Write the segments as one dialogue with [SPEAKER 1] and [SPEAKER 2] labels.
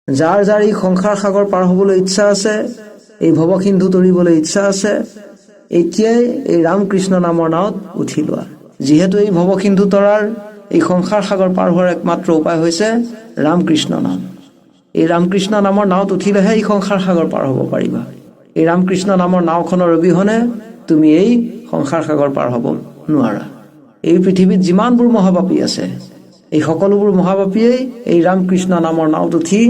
[SPEAKER 1] যাৰ যাৰ এই সংসাৰ সাগৰ পাৰ হ'বলৈ ইচ্ছা আছে, এই ভৱসিন্ধু তৰিবলৈ ইচ্ছা আছে, এতিয়াই এই ৰামকৃষ্ণ নামৰ নাৱত উঠি লোৱা। যিহেতু এই ভৱসিন্ধু তৰাৰ, এই সংসাৰ সাগৰ পাৰ হোৱাৰ একমাত্ৰ উপায় হৈছে ৰামকৃষ্ণ নাম। এই ৰামকৃষ্ণ নামৰ নাৱত উঠিলেহে এই সংসাৰ সাগৰ পাৰ হ'ব পাৰিবা। এই ৰামকৃষ্ণ নামৰ নাওখনৰ অবিহনে তুমি এই সংসাৰ সাগৰ পাৰ হ'ব নোৱাৰা। এই পৃথিৱীত যিমানবোৰ মহাপাপী আছে, এই সকলোবোৰ মহাপাপীয়েই এই ৰামকৃষ্ণ নামৰ নাৱত উঠি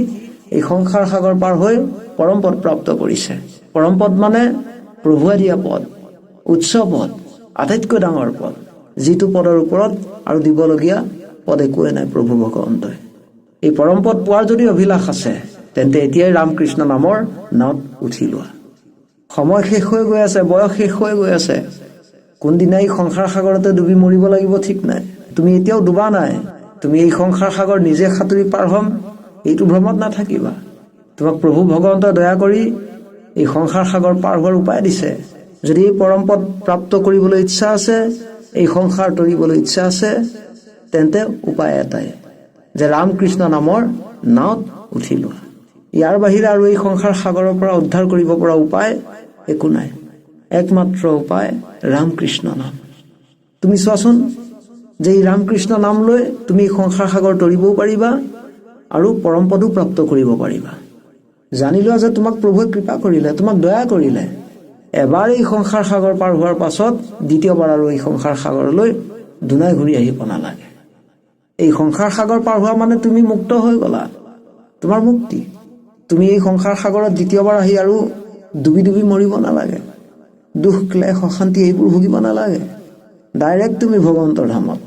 [SPEAKER 1] এই সংসাৰ সাগৰ পাৰ হৈ পৰম পদ প্ৰাপ্ত কৰিছে। পৰম পদ মানে প্ৰভুৱে দিয়া পদ, উচ্চ পদ, আটাইতকৈ ডাঙৰ পদ, যিটো পদৰ ওপৰত আৰু দিবলগীয়া পদ একোৱে নাই প্ৰভু ভগৱন্তই। এই পৰম পদ পোৱাৰ যদি অভিলাষ আছে, তেন্তে এতিয়াই ৰামকৃষ্ণ নামৰ নাৱত উঠি লোৱা। সময় শেষ হৈ গৈ আছে, বয়স শেষ হৈ গৈ আছে। কোনদিনা এই সংসাৰ সাগৰতে ডুবি মৰিব লাগিব ঠিক নাই। তুমি এতিয়াও ডুবা নাই। তুমি এই সংসাৰ সাগৰ নিজে সাঁতুৰি পাৰ হ'ম এইটো ভ্ৰমত নাথাকিবা। তোমাক প্ৰভু ভগৱন্তই দয়া কৰি এই সংসাৰ সাগৰ পাৰ হোৱাৰ উপায় দিছে। যদি এই পৰম পদ প্ৰাপ্ত কৰিবলৈ ইচ্ছা আছে, এই সংসাৰ তৰিবলৈ ইচ্ছা আছে, তেন্তে উপায় এটাই যে ৰামকৃষ্ণ নামৰ নাৱত উঠি লোৱা। ইয়াৰ বাহিৰে আৰু এই সংসাৰ সাগৰৰ পৰা উদ্ধাৰ কৰিব পৰা উপায় একো নাই। একমাত্ৰ উপায় ৰামকৃষ্ণ নাম। তুমি চোৱাচোন যে এই ৰামকৃষ্ণ নাম লৈ তুমি সংসাৰ সাগৰ তৰিবও পাৰিবা আৰু পৰম পদো প্ৰাপ্ত কৰিব পাৰিবা। জানি লোৱা যে তোমাক প্ৰভুৱে কৃপা কৰিলে, তোমাক দয়া কৰিলে। এবাৰ এই সংসাৰ সাগৰ পাৰ হোৱাৰ পাছত দ্বিতীয়বাৰ আৰু এই সংসাৰ সাগৰলৈ দুনাই ঘূৰি আহিব নালাগে। এই সংসাৰ সাগৰ পাৰ হোৱা মানে তুমি মুক্ত হৈ গলা, তোমাৰ মুক্তি। তুমি এই সংসাৰ সাগৰত দ্বিতীয়বাৰ আহি আৰু ডুবি ডুবি মৰিব নালাগে। দুখ, ক্লেশ, অশান্তি এইবোৰ ভুগিব নালাগে। ডাইৰেক্ট তুমি ভগৱন্তৰ ধামত,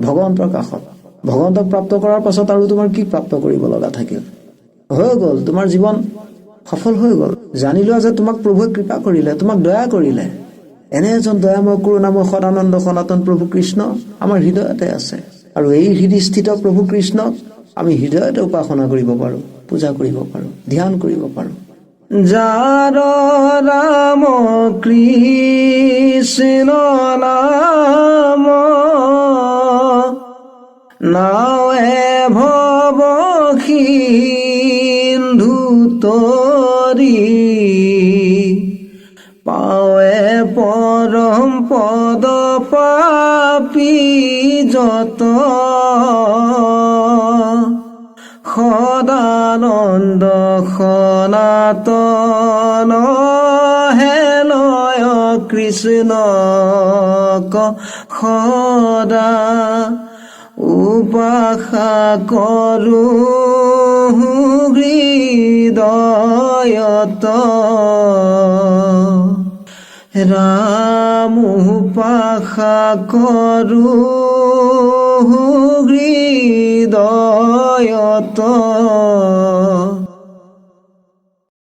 [SPEAKER 1] ভগৱন্তৰ কাষত। ভগৱন্তক প্ৰাপ্ত কৰাৰ পাছত আৰু তোমাৰ কি প্ৰাপ্ত কৰিব লগা থাকিল? হৈ গ'ল, তোমাৰ জীৱন সফল হৈ গ'ল। জানি লোৱা যে তোমাক প্ৰভুৱে কৃপা কৰিলে, তোমাক দয়া কৰিলে। এনে এজন দয়াময় কৰুণাময় সদানন্দ সনাতন প্ৰভু কৃষ্ণ আমাৰ হৃদয়তে আছে। আৰু এই হৃদয়স্থিত প্ৰভু কৃষ্ণক আমি হৃদয়তে উপাসনা কৰিব পাৰোঁ, পূজা কৰিব পাৰোঁ, ধ্যান কৰিব পাৰোঁ। যাৰ ৰাম কৃষ্ণ নাম নাৱে ভৱসিন্ধু তৰি পাৱে পৰম পদ পাপী যত সদানন্দ সনাতন হেলয় কৃষ্ণক সদা উপাসা কৰোঁ হৃদয়ত ৰাম উপাসা কৰোঁ হৃদয়ত।